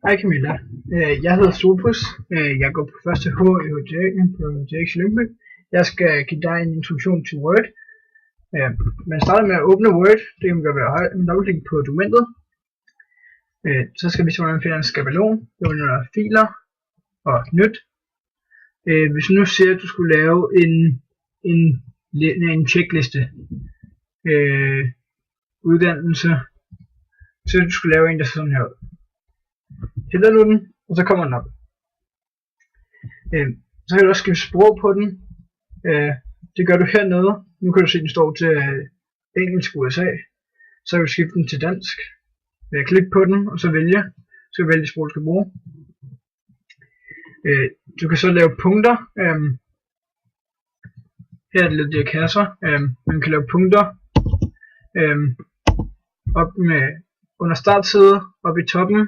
Hej Camilla. Jeg hedder Sopus. Jeg går på første H i HTX på HTX Lyngby. Jeg skal give dig en introduktion til Word. Man starter med at åbne Word. Det kan man gøre ved at holde en dobbeltklik på dokumentet. Så skal vi se, hvordan man finder en skabelon. Det er filer og nyt. Hvis du nu siger, at du skulle lave en checkliste uddannelse, så du skulle lave en, der sådan her ud. Hælder du den, og så kommer den op. Så kan du også skifte sprog på den. Det gør du hernede. Nu kan du se, at den står til engelsk USA. Så kan du skifte den til dansk. Ved at klikke på den, og så vælge. Så kan du vælge det sprog, du skal bruge. Du kan så lave punkter. Her er det lidt de her kasser. Man kan lave punkter op med under startside, op i toppen.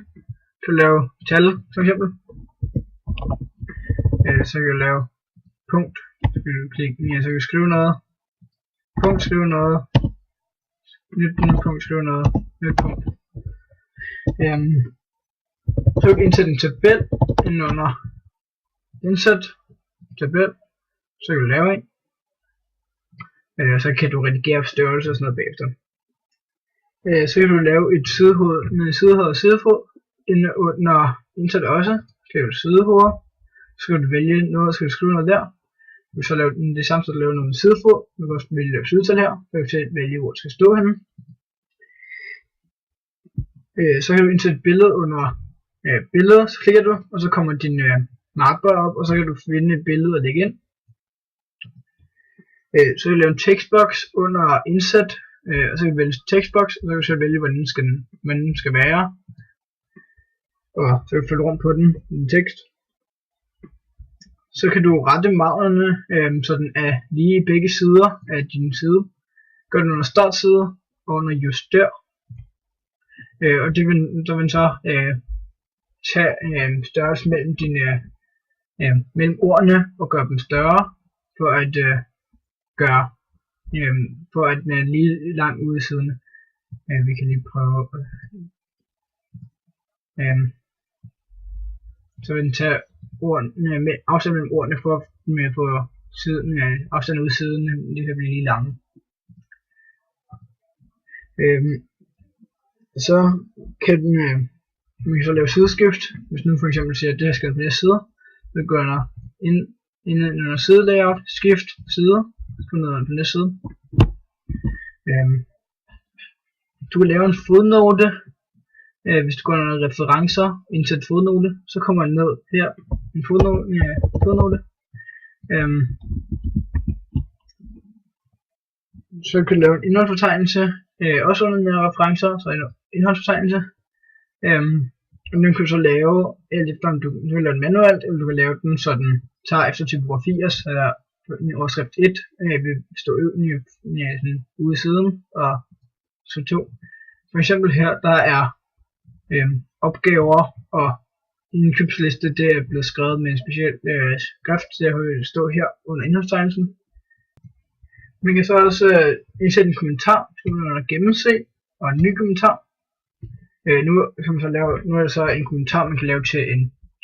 Du kan lave tal, for eksempel. Så kan du lave punkt. Så kan du klikke, så kan du skrive noget. Punkt, skrive noget. Nyt punkt, skrive noget. Nyt punkt. Så kan du indsætte en tabel under indsæt tabel. Så kan du lave en. Så kan du redigere størrelse og sådan noget bagefter. Så kan du lave et sidehoved med sidehoved og sidefod. Under indsæt også, så kan du sidehoved. Så kan du vælge noget, så kan du skrive noget der. Du kan så lave det samme, så du laver noget med sidefod. Du kan også vælge lave sidetal her. Så kan du selv vælge, hvor det skal stå henne. Så kan du indsætte et billede under billeder, så klikker du, og så kommer din mapper op, og så kan du finde et billede og lægge ind. Så kan du lave en tekstboks under indsæt, og så kan du vælge tekstboks, og så kan du så vælge, hvordan den skal være. Og så kan du følge rundt på den tekst. Så kan du rette margerne, så den er lige i begge sider af din side. Gør den under startside og under juster. Og det vil så tage størrelse mellem ordene og gøre dem større, for at den er lige langt ude i siden. Vi kan lige prøve. Så vil den tage afstand mellem ordene for siden, afstand ud i siden, det kan blive lige langt. Så kan man kan så lave sideskift. Hvis nu for eksempel siger, at det her skal på den side, så går der ind under side layout, skift side, så ned på den side. Du kan lave en fodnote. Hvis du går under referencer, indsæt fodnote, så kommer den ned her, en fodnote. Så kan du lave en indholdsfortegnelse, også under med referencer, så en indholdsfortegnelse. Og den kan du så lave, alt efter om du vil lave den manuelt, eller du kan lave den, så den tager efter typografi, så der overskrift 1 vil stå ude i siden, og så 2. For eksempel her, der er opgaver og en indkøbsliste, det er blevet skrevet med en speciel skrift, så jeg vil stå her under indholdstegnelsen. Man kan så også indsætte en kommentar, så kan man gennemse og en ny kommentar. Nu er der så en kommentar, man kan lave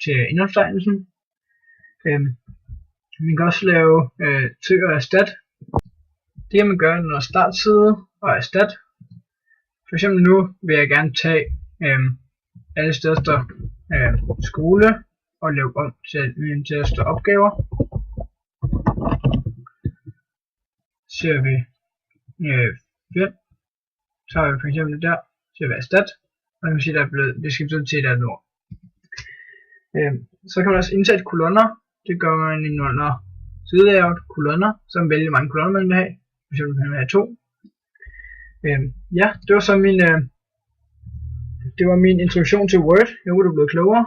til indholdstegnelsen. Man kan også lave søg og erstat. Det kan man gøre under startside og erstat. For eksempel nu vil jeg gerne tage alle steder, der skole og lave om til at stå opgaver. Så ser vi 5. Så har vi for eksempel der, så vil erstat. Og man kan se, der er blevet, det skiftet til et andet ord. Så kan man også indsætte kolonner. Det gør man under sidelayout, kolonner, så man vælger mange kolonner man vil have. For eksempel kan man have 2. Ja, det var så min introduktion til Word. Jeg håber du er blevet klogere.